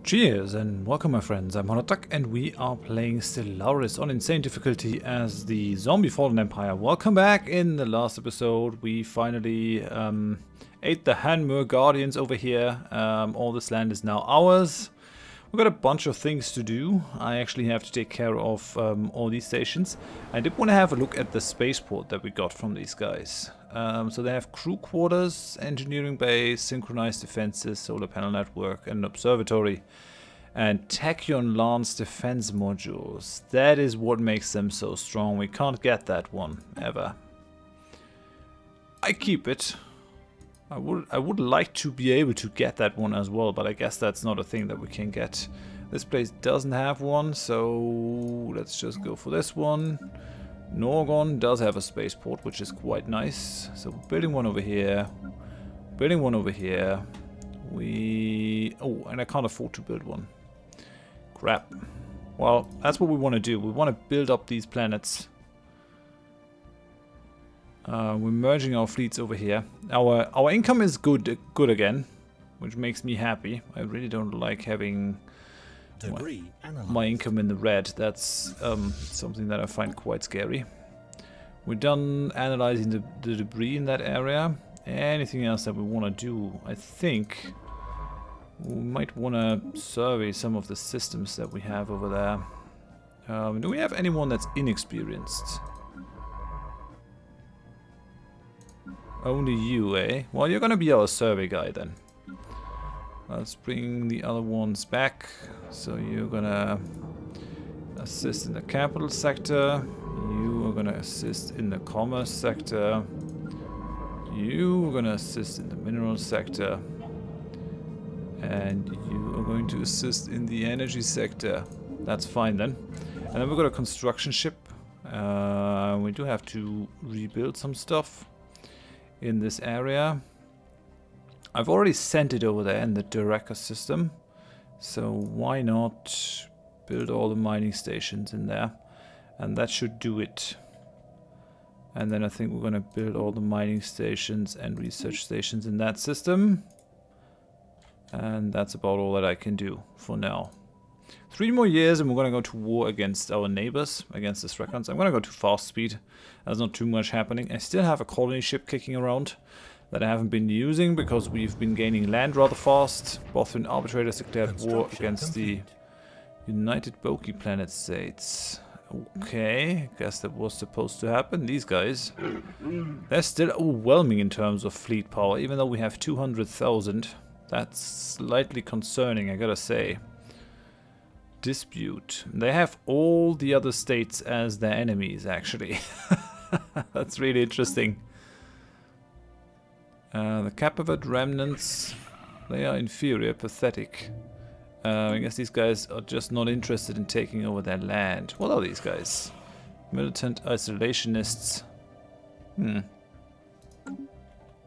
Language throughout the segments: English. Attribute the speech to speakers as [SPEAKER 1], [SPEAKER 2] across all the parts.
[SPEAKER 1] Cheers and welcome my friends, I'm Horath and we are playing Stellaris on insane difficulty as the zombie fallen empire. Welcome back. In the last episode we finally ate the Hanmer guardians over here. All this land is now ours. We've got a bunch of things to do. I actually have to take care of all these stations. I did want to have a look at the spaceport that we got from these guys. So they have crew quarters, engineering base, synchronized defenses, solar panel network, and an observatory. And Tachyon Lance defense modules. That is what makes them so strong. We can't get that one, ever. I keep it. I would like to be able to get that one as well, but I guess that's not a thing that we can get. This place doesn't have one, so let's just go for this one. Norgon does have a spaceport, which is quite nice. So we're building one over here. Building one over here. Oh, and I can't afford to build one. Crap. Well, that's what we want to do. We want to build up these planets. We're merging our fleets over here. Our income is good again, which makes me happy. I really don't like having my income in the red. That's something that I find quite scary. We're done analyzing the debris in that area. Anything else that we want to do? I think we might want to survey some of the systems that we have over there. Do we have anyone that's inexperienced? Only you, eh? Well, you're gonna be our survey guy then. Let's bring the other ones back. So you're gonna assist in the capital sector. You are gonna assist in the commerce sector. You are gonna assist in the mineral sector. And you are going to assist in the energy sector. That's fine then. And then we've got a construction ship. We do have to rebuild some stuff in this area. I've already sent it over there in the Drak system, so why not build all the mining stations in there, and that should do it. And then I think we're gonna build all the mining stations and research stations in that system, and that's about all that I can do for now. 3 more years and we're gonna go to war against our neighbors, against the Drakons. I'm gonna go to fast speed. There's not too much happening. I still have a colony ship kicking around that I haven't been using because we've been gaining land rather fast. Bothran arbitrators declared war against the United Boki Planet States. Okay, guess that was supposed to happen. These guys, they're still overwhelming in terms of fleet power, even though we have 200,000. That's slightly concerning, I gotta say. Dispute. They have all the other states as their enemies, actually. That's really interesting. The Capivat remnants, they are inferior, pathetic. I guess these guys are just not interested in taking over their land. What are these guys? Militant isolationists.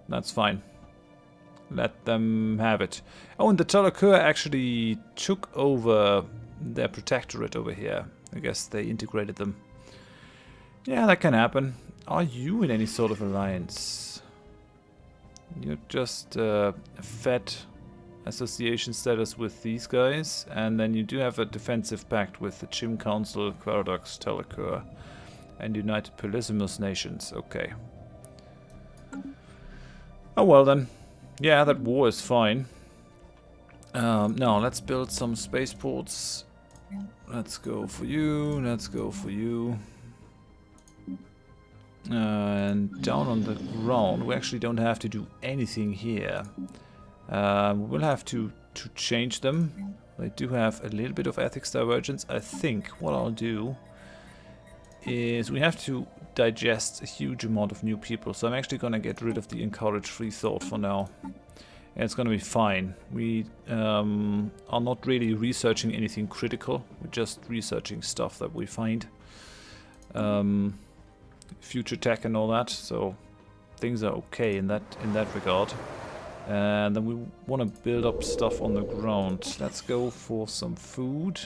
[SPEAKER 1] That's fine. Let them have it. Oh, and the Talakur actually took over their protectorate over here. I guess they integrated them. Yeah, that can happen. Are you in any sort of alliance? You're just Fed association status with these guys, and then you do have a defensive pact with the Chim Council, Paradox Stellaris, and United Polysimus Nations. Okay. Oh well then. Yeah, that war is fine. Now let's build some spaceports. Let's go for you. Let's go for you. And down on the ground, we actually don't have to do anything here. We'll have to change them. They do have a little bit of ethics divergence. I think what I'll do is we have to digest a huge amount of new people. So I'm actually going to get rid of the encourage free thought for now. And it's going to be fine. We are not really researching anything critical. We're just researching stuff that we find. Future tech and all that, so things are okay in that regard. And then we want to build up stuff on the ground. Let's go for some food.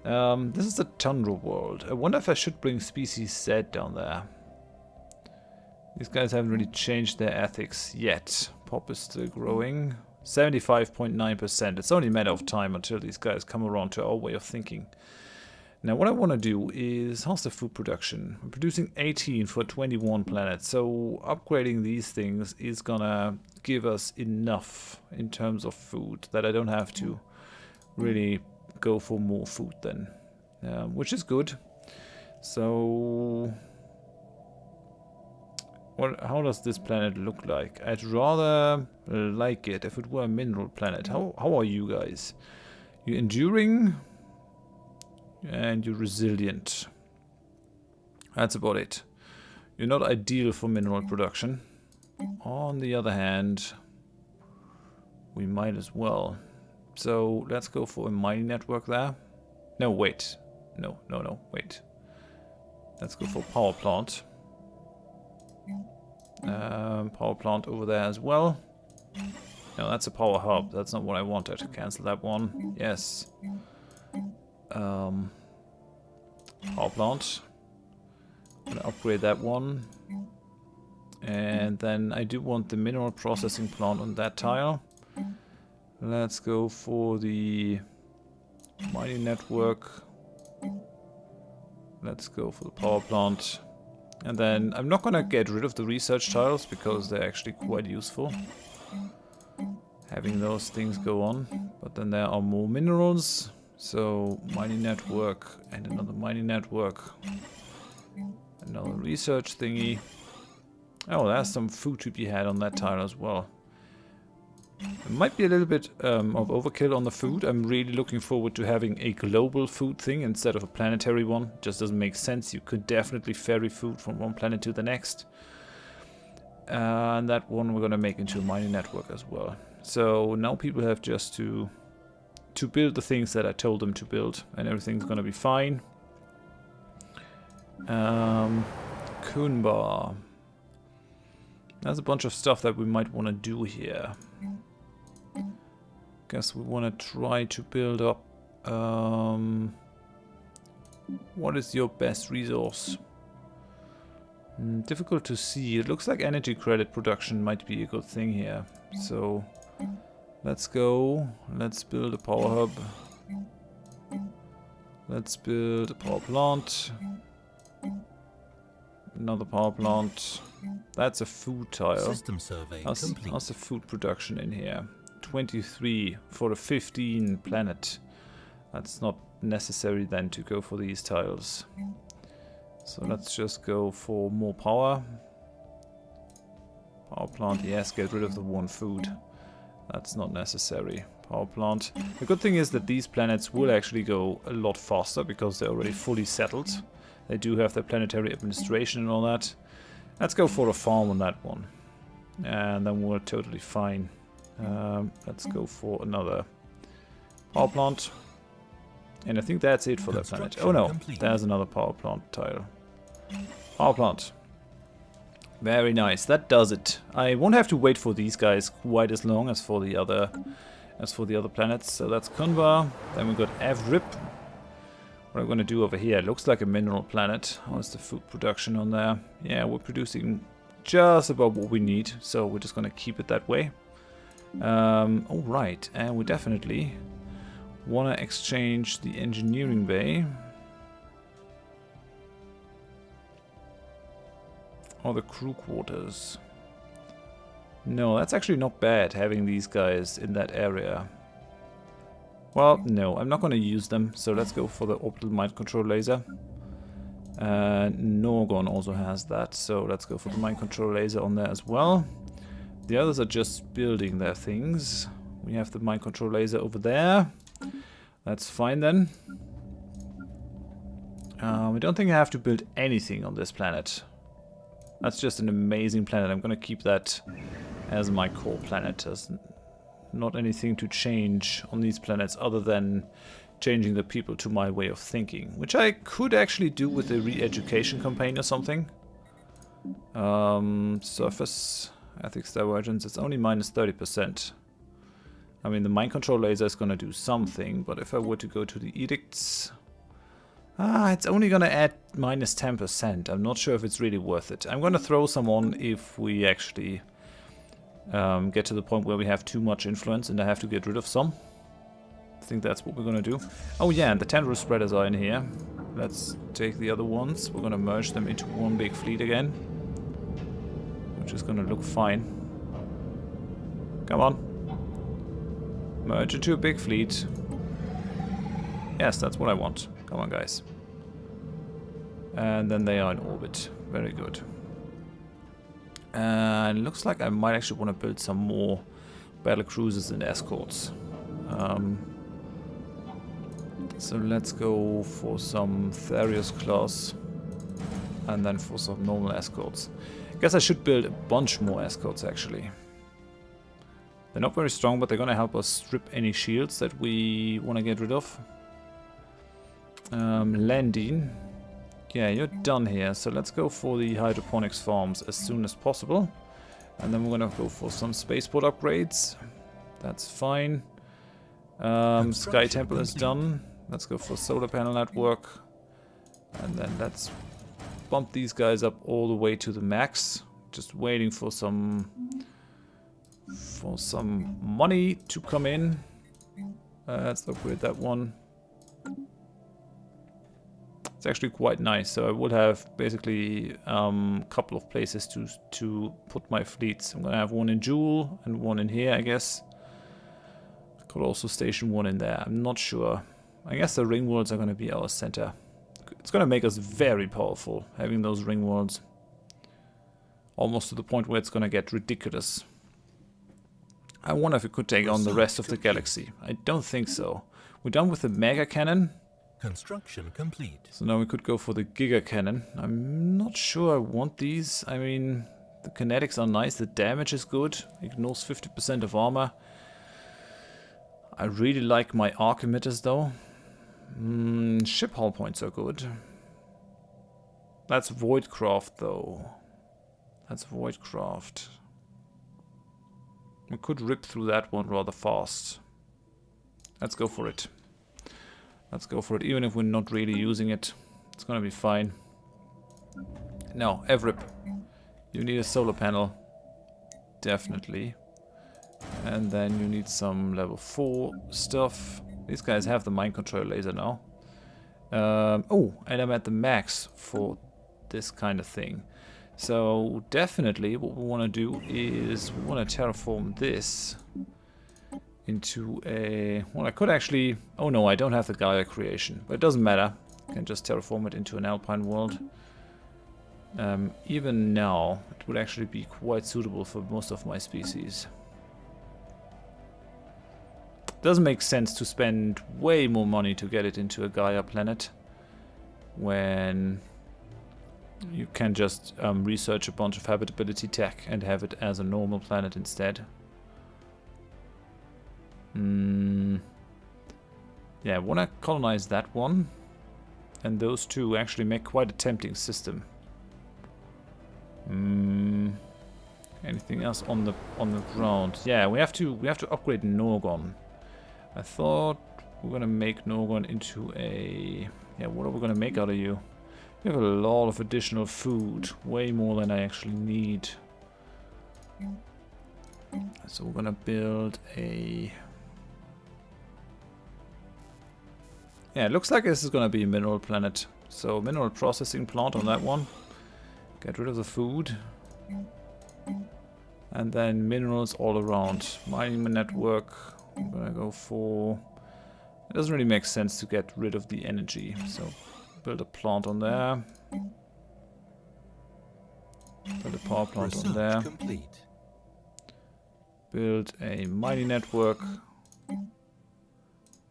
[SPEAKER 1] This is the Tundra world. I wonder if I should bring species Z down there. These guys haven't really changed their ethics yet. Pop is still growing. 75.9%. It's only a matter of time until these guys come around to our way of thinking. Now what I want to do is, how's the food production? I'm producing 18 for 21 planets, so upgrading these things is gonna give us enough in terms of food that I don't have to really go for more food then, which is good. So how does this planet look like? I'd rather like it if it were a mineral planet. How are you guys? You're enduring and you're resilient. That's about it. You're not ideal for mineral production. On the other hand, we might as well. So let's go for a mining network there. No, wait. No, wait. Let's go for power plant. Power plant over there as well. No, that's a power hub. That's not what I wanted. Cancel that one. Yes. Power plant. I'm gonna upgrade that one. And then I do want the mineral processing plant on that tile. Let's go for the mining network. Let's go for the power plant. And then I'm not gonna get rid of the research tiles because they're actually quite useful, having those things go on. But then there are more minerals. So mining network and another mining network. Another research thingy. Oh, there's some food to be had on that tile as well. It might be a little bit of overkill on the food. I'm really looking forward to having a global food thing instead of a planetary one. It just doesn't make sense. You could definitely ferry food from one planet to the next. And that one we're going to make into a mining network as well. So now people have just to build the things that I told them to build, and everything's going to be fine. Kunbar. There's a bunch of stuff that we might want to do here. Guess we want to try to build up. What is your best resource? Difficult to see. It looks like energy credit production might be a good thing here. So let's go. Let's build a power hub. Let's build a power plant. Another power plant. That's a food tile.
[SPEAKER 2] System survey complete.
[SPEAKER 1] How's the food production in here? 23 for a 15 planet. That's not necessary then to go for these tiles. So let's just go for more power. Power plant, yes, get rid of the one food. That's not necessary. Power plant. The good thing is that these planets will actually go a lot faster because they're already fully settled. They do have their planetary administration and all that. Let's go for a farm on that one. And then we're totally fine. Let's go for another power plant. And I think that's it for that planet. Oh no, there's another power plant tile. Power plant. Very nice, that does it. I won't have to wait for these guys quite as long as for the other planets. So that's Kunbar. Then we got Evrip. What I'm gonna do over here, it looks like a mineral planet. How's the food production on there? Yeah, we're producing just about what we need, so we're just gonna keep it that way. Alright, and we definitely wanna exchange the engineering bay. Or the crew quarters. No, that's actually not bad, having these guys in that area. Well, no, I'm not going to use them, so let's go for the orbital mind control laser. Norgon also has that, so let's go for the mind control laser on there as well. The others are just building their things. We have the mind control laser over there. That's fine then. I don't think I have to build anything on this planet. That's just an amazing planet. I'm going to keep that as my core planet. There's not anything to change on these planets other than changing the people to my way of thinking, which I could actually do with a re-education campaign or something. Surface ethics divergence, it's only minus 30%. I mean, the mind control laser is going to do something, but if I were to go to the edicts... it's only going to add minus 10%. I'm not sure if it's really worth it. I'm going to throw some on if we actually get to the point where we have too much influence and I have to get rid of some. I think that's what we're gonna do. Oh yeah, and the tendril spreaders are in here. Let's take the other ones. We're gonna merge them into one big fleet again, which is gonna look fine. Come on. Merge into a big fleet. Yes, that's what I want. Come on, guys. And then they are in orbit. Very good. And it looks like I might actually want to build some more battle cruisers and escorts. So let's go for some Therios class and then for some normal escorts. I guess I should build a bunch more escorts actually. They're not very strong, but they're gonna help us strip any shields that we want to get rid of. Landine. Yeah, you're done here, so let's go for the hydroponics farms as soon as possible. And then we're gonna go for some spaceport upgrades. That's fine. Sky Temple is done. Let's go for solar panel network. And then let's bump these guys up all the way to the max. Just waiting for some money to come in. Let's upgrade that one. It's actually quite nice, so I would have basically a couple of places to put my fleets. I'm gonna have one in Jhool and one in here, I guess. I could also station one in there, I'm not sure. I guess the Ringworlds are gonna be our center. It's gonna make us very powerful, having those Ringworlds. Almost to the point where it's gonna get ridiculous. I wonder if we could take on the rest of the galaxy. I don't think so. We're done with the Mega Cannon.
[SPEAKER 2] Construction complete.
[SPEAKER 1] So now we could go for the Giga Cannon. I'm not sure I want these. I mean, the kinetics are nice, the damage is good. Ignores 50% of armor. I really like my arc emitters though. Ship hull points are good. That's Voidcraft though. That's Voidcraft. We could rip through that one rather fast. Let's go for it. Let's go for it, even if we're not really using it. It's gonna be fine. No, Evrip. You need a solar panel. Definitely. And then you need some level 4 stuff. These guys have the mind control laser now. Oh, and I'm at the max for this kind of thing. So definitely what we want to do is we want to terraform this into a... Well, I could actually... Oh no, I don't have the Gaia creation, but it doesn't matter. I can just terraform it into an alpine world. Even now, it would actually be quite suitable for most of my species. Doesn't make sense to spend way more money to get it into a Gaia planet when you can just research a bunch of habitability tech and have it as a normal planet instead. Yeah, I want to colonize that one, and those two actually make quite a tempting system. Anything else on the ground? Yeah, we have to upgrade Norgon. I thought we were gonna make Norgon into a... Yeah, what are we gonna make out of you? We have a lot of additional food, way more than I actually need. So we're gonna build a... Yeah, it looks like this is gonna be a mineral planet. So mineral processing plant on that one. Get rid of the food. And then minerals all around. Mining network. I'm gonna go for... It doesn't really make sense to get rid of the energy. So build a plant on there. Build a power plant on there. Build a mining network.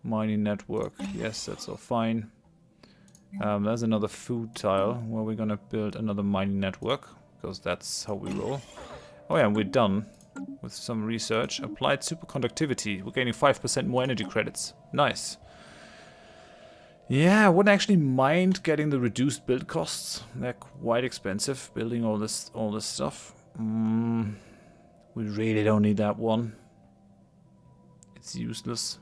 [SPEAKER 1] Mining network. Yes, that's all fine. There's another food tile where we're gonna build another mining network, because that's how we roll. Oh yeah, we're done with some research. Applied superconductivity. We're gaining 5% more energy credits. Nice. Yeah, I wouldn't actually mind getting the reduced build costs. They're quite expensive, building all this stuff. We really don't need that one. It's useless.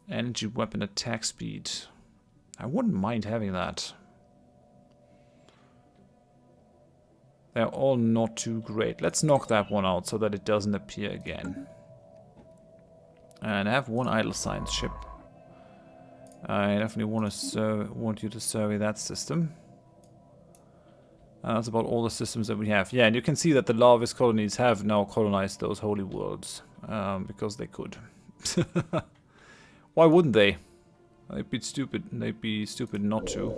[SPEAKER 1] Energy weapon attack speed. I wouldn't mind having that. They're all not too great. Let's knock that one out so that it doesn't appear again. And I have one idle science ship. I definitely want you to survey that system. That's about all the systems that we have. Yeah, and you can see that the Larvis colonies have now colonized those holy worlds. Because they could. Why wouldn't they? They'd be stupid not to.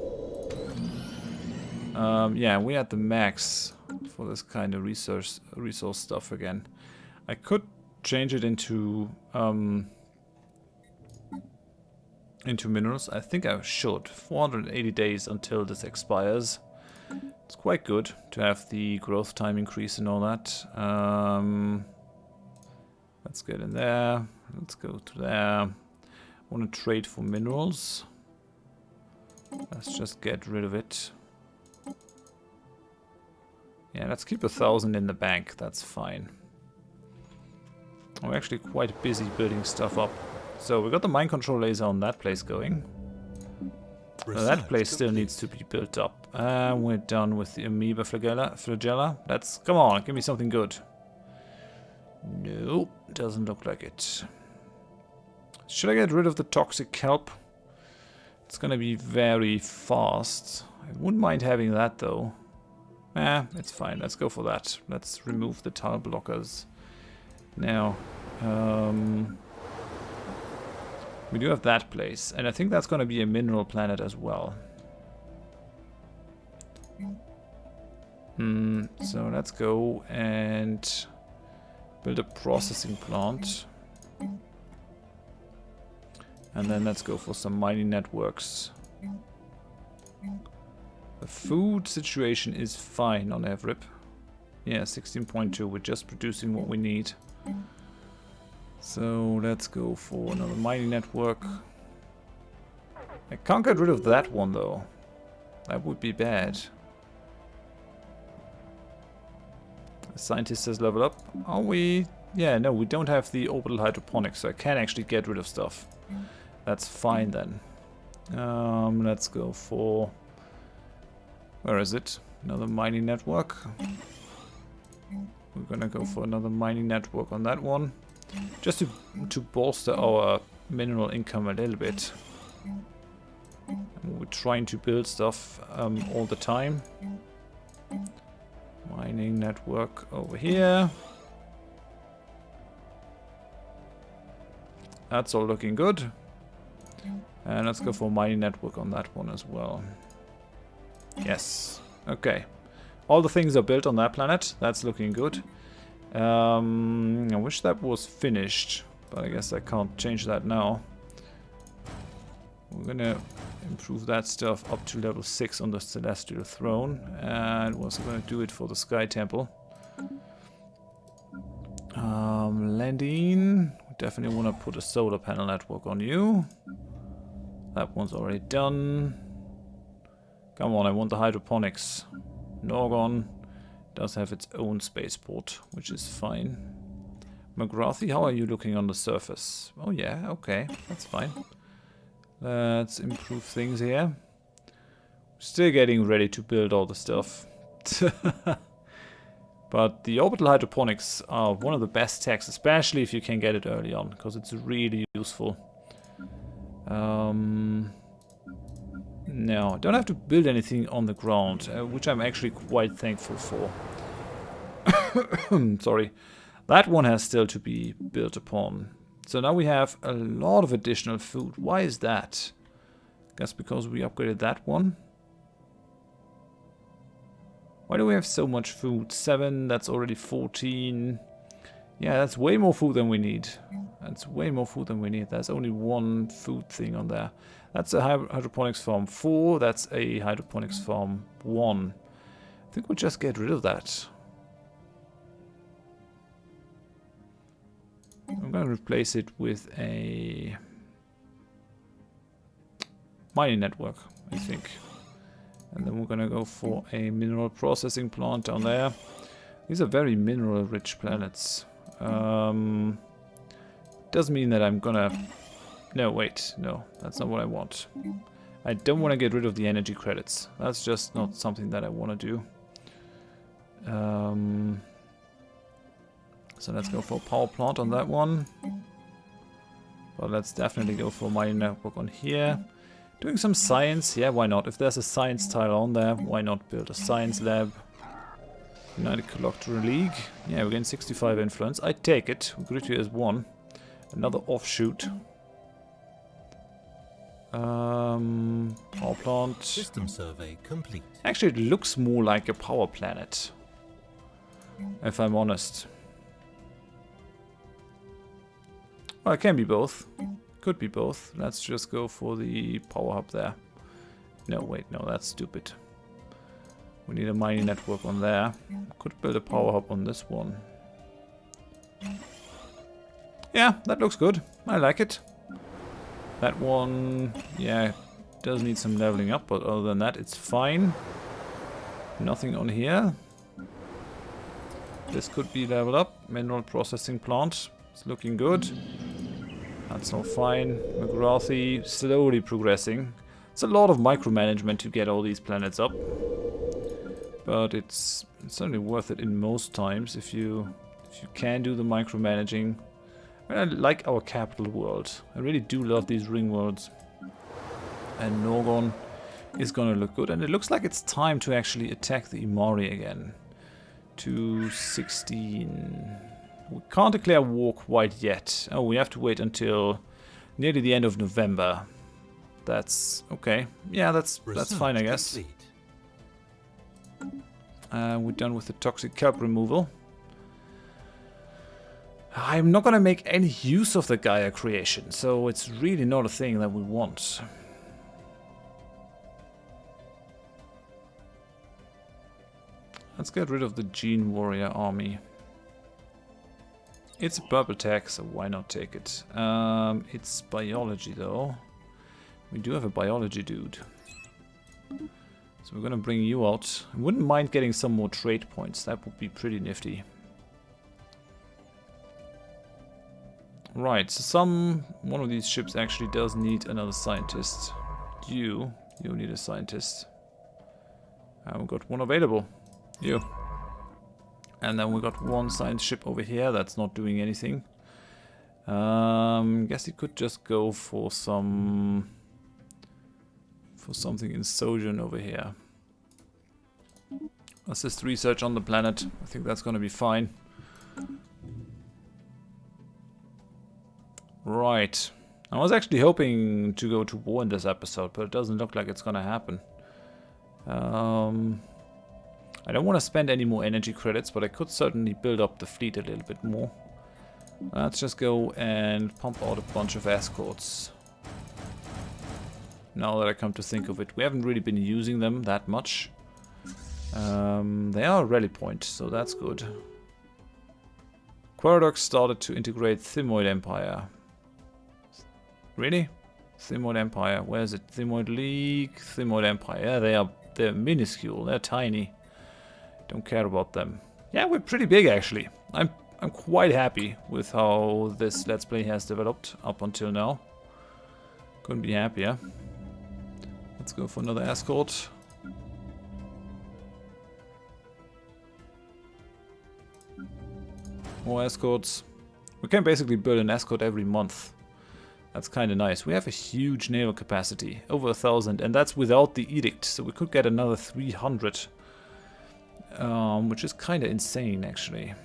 [SPEAKER 1] Yeah, we're at the max for this kind of resource stuff again. I could change it into minerals. I think I should. 480 days until this expires. It's quite good to have the growth time increase and all that. Let's get in there. Let's go to there. I want to trade for minerals. Let's just get rid of it. Yeah, let's keep 1,000 in the bank. That's fine. We're actually quite busy building stuff up. So we got the mind control laser on that place going. That place still needs to be built up. We're done with the amoeba flagella. Let's come on, give me something good. No, doesn't look like it. Should I get rid of the toxic kelp? It's gonna be very fast. I wouldn't mind having that though. It's fine. Let's go for that. Let's remove the tile blockers. Now, we do have that place, and I think that's going to be a mineral planet as well. So let's go and build a processing plant. And then let's go for some mining networks. The food situation is fine on Evrip. Yeah, 16.2. We're just producing what we need. So let's go for another mining network. I can't get rid of that one though. That would be bad. The scientist has leveled up. Are we? Yeah, no, we don't have the orbital hydroponics, so I can actually get rid of stuff. That's fine then. Let's go for... Where is it? Another mining network. We're gonna go for another mining network on that one. Just to bolster our mineral income a little bit. And we're trying to build stuff all the time. Mining network over here. That's all looking good. And let's go for a mining network on that one as well. Yes. Okay. All the things are built on that planet. That's looking good. I wish that was finished, but I guess I can't change that now. We're gonna improve that stuff up to level 6 on the Celestial Throne, and we're also gonna do it for the Sky Temple. Landine, definitely want to put a solar panel network on you. That one's already done. Come on, I want the hydroponics. Norgon does have its own spaceport, which is fine. McGrathy, how are you looking on the surface? Oh yeah, okay, that's fine. Let's improve things here. Still getting ready to build all the stuff. But the orbital hydroponics are one of the best techs, especially if you can get it early on, because it's really useful. No, I don't have to build anything on the ground, which I'm actually quite thankful for. Sorry. That one has still to be built upon. So now we have a lot of additional food. Why is that? Guess because we upgraded that one. Why do we have so much food? 7, that's already 14. Yeah, that's way more food than we need. That's way more food than we need. There's only one food thing on there. That's a hydroponics farm 4. That's a hydroponics farm 1. I think we'll just get rid of that. I'm going to replace it with a mining network, I think. And then we're going to go for a mineral processing plant down there. These are very mineral rich planets. Doesn't mean that I'm gonna... No, wait. No, that's not what I want. I don't want to get rid of the energy credits. That's just not something that I want to do. So let's go for power plant on that one. But let's definitely go for mining network on here. Doing some science, yeah, why not? If there's a science tile on there, why not build a science lab? United Collector League. Yeah, we're getting 65 influence. I take it. Gritty is 1. Another offshoot. Power plant.
[SPEAKER 2] System survey complete.
[SPEAKER 1] Actually, it looks more like a power planet, if I'm honest. Well, it can be both. Could be both. Let's just go for the power hub there. No, wait, no, that's stupid. We need a mining network on there. Could build a power hub on this one. Yeah, that looks good. I like it. That one, yeah, does need some leveling up, but other than that, it's fine. Nothing on here. This could be leveled up. Mineral processing plant. It's looking good. That's all fine. McGrathy slowly progressing. It's a lot of micromanagement to get all these planets up. But it's certainly worth it in most times if you can do the micromanaging. I like our capital world. I really do love these ring worlds. And Norgon is gonna look good. And it looks like it's time to actually attack the Imari again. 216. We can't declare war quite yet. Oh, we have to wait until nearly the end of November. That's okay. Yeah, that's fine, I guess. We're done with the toxic kelp removal. I'm not gonna make any use of the Gaia creation, so it's really not a thing that we want. Let's get rid of the Gene Warrior army. It's a purple tech, so why not take it? It's biology though. We do have a biology dude. So we're gonna bring you out. I wouldn't mind getting some more trade points. That would be pretty nifty. Right, so one of these ships actually does need another scientist. You need a scientist. And we've got one available. You. And then we got one science ship over here that's not doing anything. Guess you could just go for something in Sojourn over here. Assist research on the planet. I think that's gonna be fine. Right. I was actually hoping to go to war in this episode, but it doesn't look like it's gonna happen. I don't want to spend any more energy credits, but I could certainly build up the fleet a little bit more. Let's just go and pump out a bunch of escorts. Now that I come to think of it, we haven't really been using them that much. They are a rally point, so that's good. Paradox started to integrate Thymoid Empire. Really? Thymoid Empire, where is it? Thymoid League, Thymoid Empire. Yeah, they're minuscule, they're tiny. Don't care about them. Yeah, we're pretty big actually. I'm quite happy with how this Let's Play has developed up until now. Couldn't be happier. Let's go for another escort. More escorts. We can basically build an escort every month. That's kind of nice. We have a huge naval capacity, over 1,000, and that's without the edict, so we could get another 300. Which is kind of insane, actually.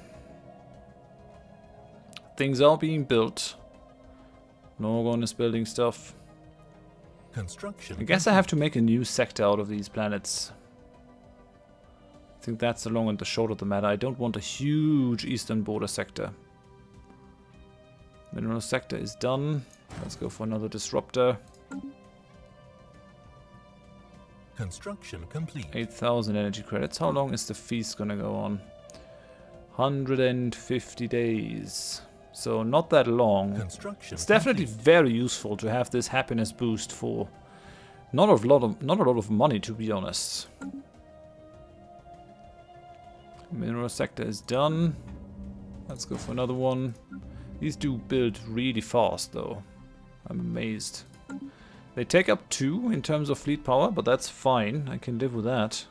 [SPEAKER 1] Things are being built. Norgon is building stuff.
[SPEAKER 2] Construction.
[SPEAKER 1] I guess I have to make a new sector out of these planets. I think that's the long and the short of the matter. I don't want a huge eastern border sector. Mineral sector is done. Let's go for another disruptor.
[SPEAKER 2] Construction complete.
[SPEAKER 1] 8,000 energy credits. How long is the feast gonna go on? 150 days. So not that long. It's definitely very useful to have this happiness boost for not a lot of money, to be honest. Mineral sector is done. Let's go for another one. These do build really fast though. I'm amazed. They take up 2 in terms of fleet power, but that's fine. I can live with that.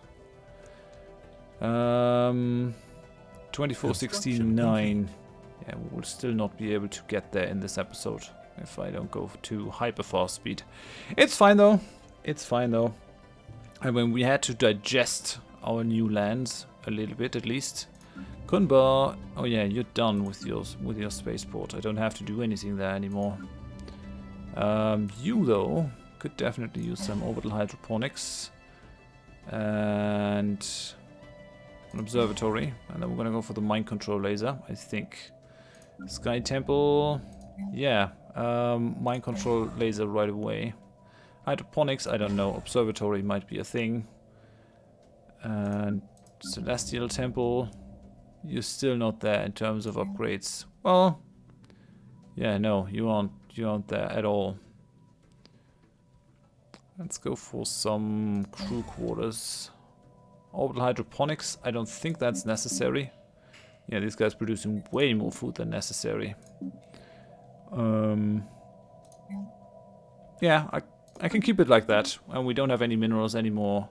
[SPEAKER 1] 2469. Yeah, we will still not be able to get there in this episode if I don't go to hyper fast speed. It's fine though. It's fine though. I mean, we had to digest our new lands a little bit at least. Kunbar, oh yeah, you're done with your spaceport. I don't have to do anything there anymore. You though could definitely use some orbital hydroponics and an observatory, and then we're gonna go for the mind control laser, I think. Sky Temple, yeah, mind control laser right away. Hydroponics, I don't know. Observatory might be a thing. And Celestial Temple, you're still not there in terms of upgrades. Well, yeah, no, you aren't there at all. Let's go for some crew quarters. Orbital hydroponics, I don't think that's necessary. Yeah, these guys producing way more food than necessary. Yeah, I can keep it like that, and we don't have any minerals anymore.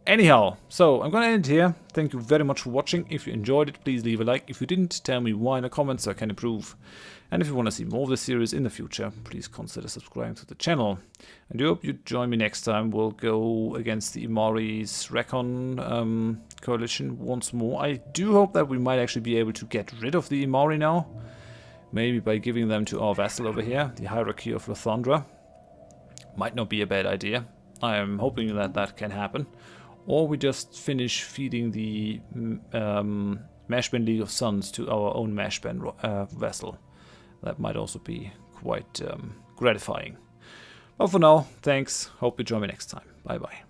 [SPEAKER 1] Anyhow, so I'm gonna end here. Thank you very much for watching. If you enjoyed it, please leave a like. If you didn't, tell me why in the comments so I can improve. And if you want to see more of this series in the future, please consider subscribing to the channel. And I hope you join me next time. We'll go against the Imari's Recon coalition once more. I do hope that we might actually be able to get rid of the Imari now. Maybe by giving them to our vassal over here, the Hierarchy of Lathandra. Might not be a bad idea. I am hoping that that can happen. Or we just finish feeding the Mashban League of Suns to our own Mashban vessel. That might also be quite gratifying. But for now, thanks. Hope you join me next time. Bye bye.